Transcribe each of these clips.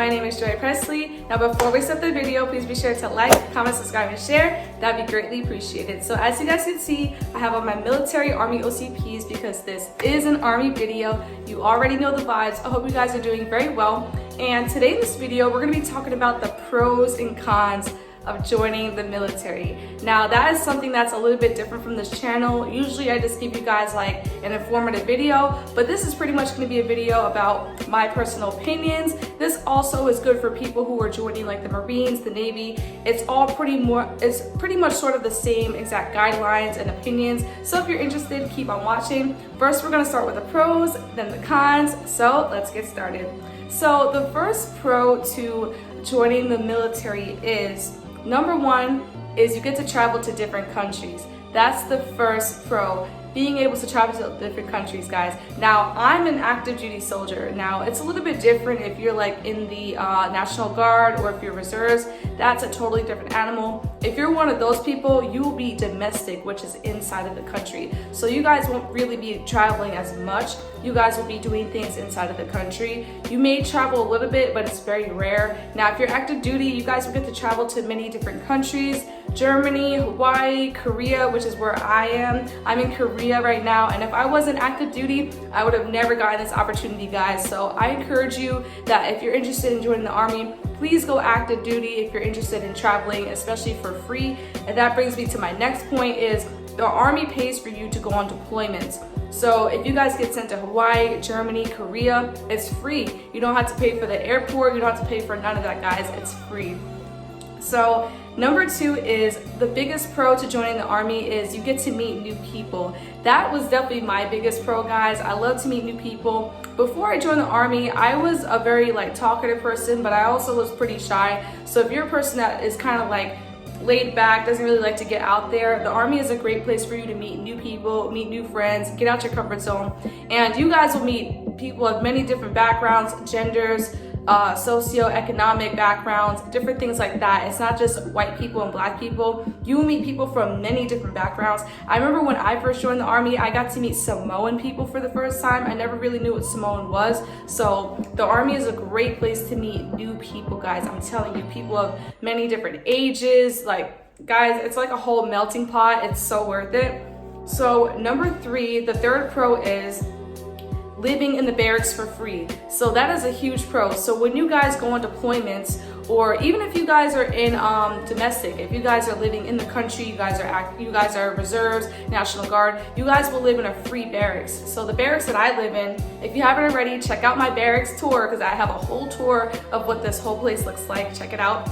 My name is Joy Presley. Now before we start the video, please be sure to like, comment, subscribe, and share. That'd be greatly appreciated. So as you guys can see, I have on my military Army OCPs because this is an Army video. You already know the vibes. I hope you guys are doing very well. And today in this video, we're gonna be talking about the pros and cons of joining the military. Now that is something that's a little bit different from this channel. Usually I just give you guys like an informative video, but this is pretty much going to be a video about my personal opinions. This also is good for people who are joining like the Marines, the Navy. It's pretty much sort of the same exact guidelines and opinions. So if you're interested, keep on watching. First, we're going to start with the pros, then the cons. So let's get started. So the first pro to joining the military is, number one is you get to travel to different countries. That's the first pro, being able to travel to different countries, guys. Now, I'm an active duty soldier. Now, it's a little bit different if you're like in the National Guard or if you're reserves. That's a totally different animal. If you're one of those people, you will be domestic, which is inside of the country. So you guys won't really be traveling as much. You guys will be doing things inside of the country. You may travel a little bit, but it's very rare. Now, if you're active duty, you guys will get to travel to many different countries. Germany, Hawaii, Korea, which is where I am. I'm in Korea right now, and if I wasn't active duty, I would have never gotten this opportunity, guys. So I encourage you that if you're interested in joining the Army, please go active duty if you're interested in traveling, especially for free. And that brings me to my next point is the Army pays for you to go on deployments. So if you guys get sent to Hawaii, Germany, Korea, it's free. You don't have to pay for the airport. You don't have to pay for none of that, guys. It's free. So number two is the biggest pro to joining the Army is you get to meet new people. That was definitely my biggest pro, guys. I love to meet new people. Before I joined the Army, I was a very talkative person, but I also was pretty shy. So if you're a person that is kind of like laid back, doesn't really like to get out there, the Army is a great place for you to meet new people, meet new friends, get out your comfort zone. And you guys will meet people of many different backgrounds, genders, socioeconomic backgrounds, different things like that. It's not just white people and black people. You will meet people from many different backgrounds. I remember when I first joined the Army, I got to meet Samoan people for the first time. I never really knew what Samoan was. So the Army is a great place to meet new people, guys. I'm telling you, people of many different ages. Guys, it's like a whole melting pot. It's so worth it. So number three, the third pro is living in the barracks for free. So that is a huge pro. So when you guys go on deployments, or even if you guys are in domestic, if you guys are living in the country, you guys are reserves, National Guard, you guys will live in a free barracks. So the barracks that I live in, if you haven't already, check out my barracks tour because I have a whole tour of what this whole place looks like. Check it out.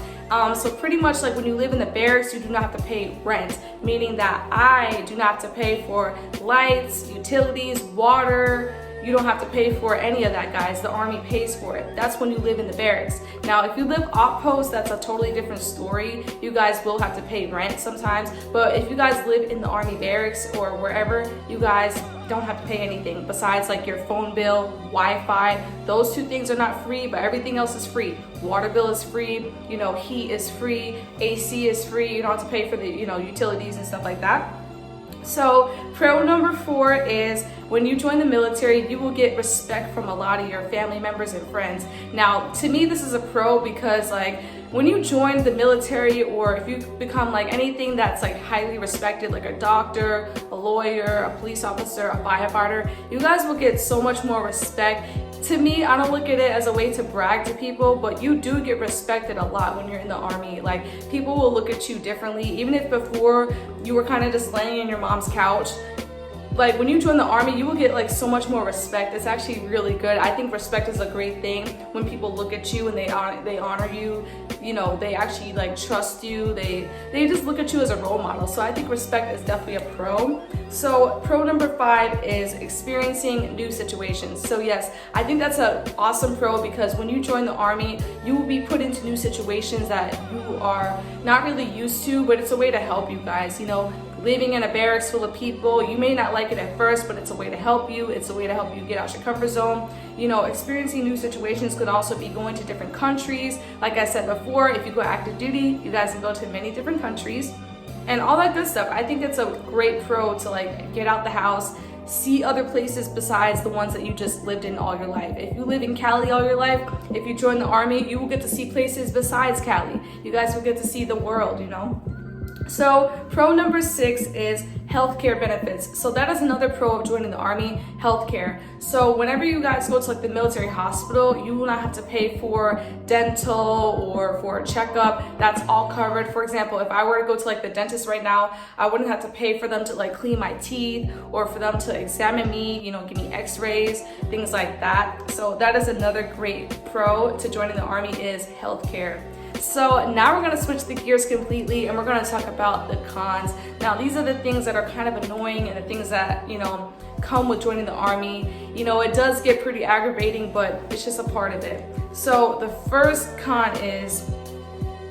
So pretty much like when you live in the barracks, you do not have to pay rent, meaning that I do not have to pay for lights, utilities, water. You don't have to pay for any of that, guys. The Army pays for it. That's when you live in the barracks. Now, if you live off post, that's a totally different story. You guys will have to pay rent sometimes. But if you guys live in the Army barracks or wherever, you guys don't have to pay anything besides like your phone bill, Wi-Fi. Those two things are not free, but everything else is free. Water bill is free, heat is free, AC is free. You don't have to pay for the, utilities and stuff like that. So pro number four is when you join the military, you will get respect from a lot of your family members and friends. Now, to me, this is a pro because when you join the military, or if you become anything that's highly respected, like a doctor, a lawyer, a police officer, a firefighter, you guys will get so much more respect. To me, I don't look at it as a way to brag to people, but you do get respected a lot when you're in the Army. People will look at you differently, even if before you were kind of just laying in your mom's couch. When you join the Army, you will get so much more respect. It's actually really good. I think respect is a great thing when people look at you and they honor you. They actually trust you. They just look at you as a role model. So I think respect is definitely a pro. So pro number five is experiencing new situations. So yes, I think that's an awesome pro because when you join the Army, you will be put into new situations that you are not really used to, but it's a way to help you guys. Living in a barracks full of people, you may not like it at first, but it's a way to help you. It's a way to help you get out your comfort zone. Experiencing new situations could also be going to different countries. Like I said before, if you go active duty, you guys can go to many different countries and all that good stuff. I think it's a great pro to get out the house, see other places besides the ones that you just lived in all your life. If you live in Cali all your life, if you join the Army, you will get to see places besides Cali. You guys will get to see the world, you know? So pro number 6 is healthcare benefits. So that is another pro of joining the Army, healthcare. So whenever you guys go to like the military hospital, you will not have to pay for dental or for a checkup. That's all covered. For example, if I were to go to like the dentist right now, I wouldn't have to pay for them to like clean my teeth or for them to examine me, you know, give me x-rays, things like that. So that is another great pro to joining the Army is healthcare. So now we're going to switch the gears completely and we're going to talk about the cons. Now these are the things that are kind of annoying and the things that, you know, come with joining the Army. You know, it does get pretty aggravating, but it's just a part of it. So the first con is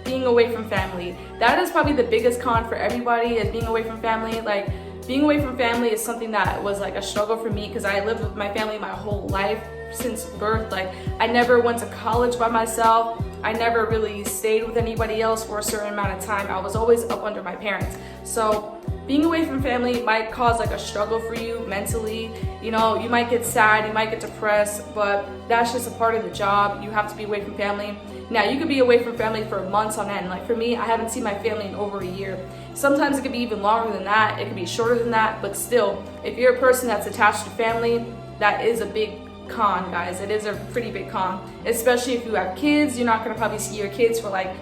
being away from family. That is probably the biggest con for everybody, is being away from family. Like, being away from family is something that was like a struggle for me because I lived with my family my whole life since birth. Like, I never went to college by myself. I never really stayed with anybody else for a certain amount of time. I was always up under my parents. So being away from family might cause like a struggle for you mentally. You know, you might get sad, you might get depressed, but that's just a part of the job. You have to be away from family. Now, you could be away from family for months on end. Like for me, I haven't seen my family in over a year. Sometimes it could be even longer than that. It could be shorter than that, but still, if you're a person that's attached to family, that is a big con, guys. It is a pretty big con, especially if you have kids. You're not going to probably see your kids for like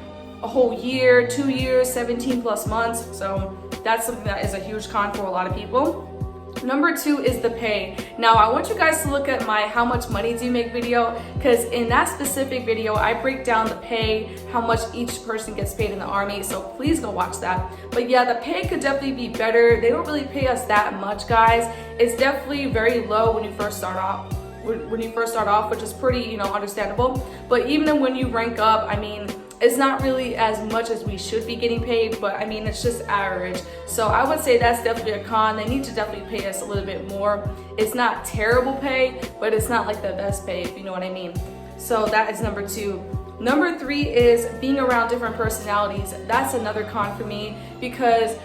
a whole year, 2 years, 17 plus months. So that's something that is a huge con for a lot of people. Number 2 is the pay. Now I want you guys to look at my how much money do you make video, because in that specific video I break down the pay, how much each person gets paid in the Army, so please go watch that. But yeah, the pay could definitely be better. They don't really pay us that much, guys. It's definitely very low when you first start off. Which is pretty, you know, understandable. But even when you rank up, I mean, it's not really as much as we should be getting paid, but I mean, it's just average. So I would say that's definitely a con. They need to definitely pay us a little bit more. It's not terrible pay, but it's not like the best pay, if you know what I mean. So that is number 2. Number 3 is being around different personalities. That's another con for me, because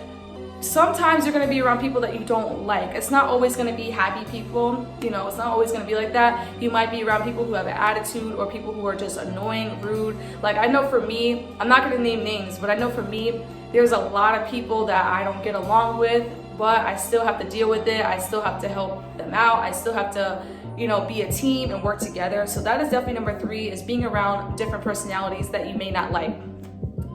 sometimes you're going to be around people that you don't like. It's not always going to be happy people, you know, it's not always going to be like that. You might be around people who have an attitude or people who are just annoying, rude. Like, I know for me, I'm not going to name names, but I know for me, there's a lot of people that I don't get along with, but I still have to deal with it. I still have to help them out. I still have to, you know, be a team and work together. So that is definitely number 3, is being around different personalities that you may not like.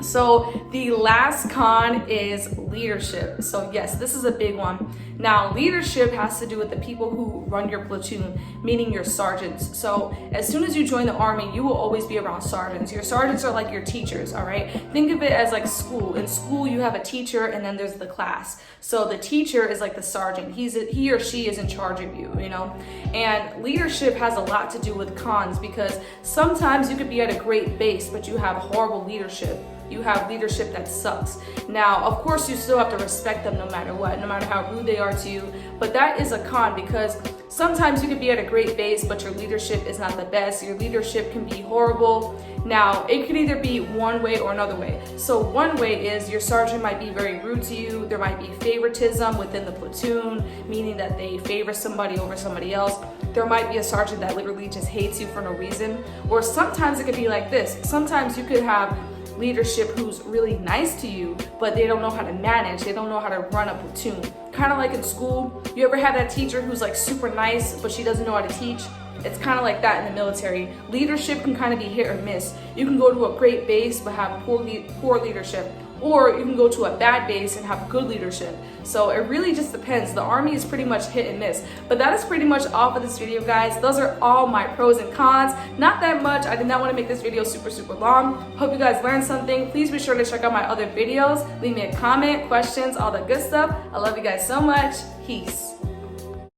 So the last con is leadership. So yes, this is a big one. Now, leadership has to do with the people who run your platoon, meaning your sergeants. So as soon as you join the Army, you will always be around sergeants. Your sergeants are like your teachers, all right? Think of it as like school. In school, you have a teacher and then there's the class. So the teacher is like the sergeant. He or she is in charge of you, you know? And leadership has a lot to do with cons, because sometimes you could be at a great base, but you have horrible leadership. You have leadership that sucks. Now, of course, you still have to respect them no matter what, no matter how rude they are to you. But that is a con, because sometimes you could be at a great base, but your leadership is not the best. Your leadership can be horrible. Now, it could either be one way or another way. So one way is your sergeant might be very rude to you. There might be favoritism within the platoon, meaning that they favor somebody over somebody else. There might be a sergeant that literally just hates you for no reason. Or sometimes it could be like this. Sometimes you could have leadership who's really nice to you, but they don't know how to manage. They don't know how to run a platoon. Kind of like in school, you ever have that teacher who's like super nice, but she doesn't know how to teach? It's kind of like that in the military. Leadership can kind of be hit or miss. You can go to a great base but have poor leadership, or you can go to a bad base and have good leadership. So it really just depends. The Army is pretty much hit and miss. But that is pretty much all for this video, guys. Those are all my pros and cons. Not that much. I did not want to make this video super long. Hope you guys learned something. Please be sure to check out my other videos. Leave me a comment, questions, all that good stuff. I love you guys so much. Peace.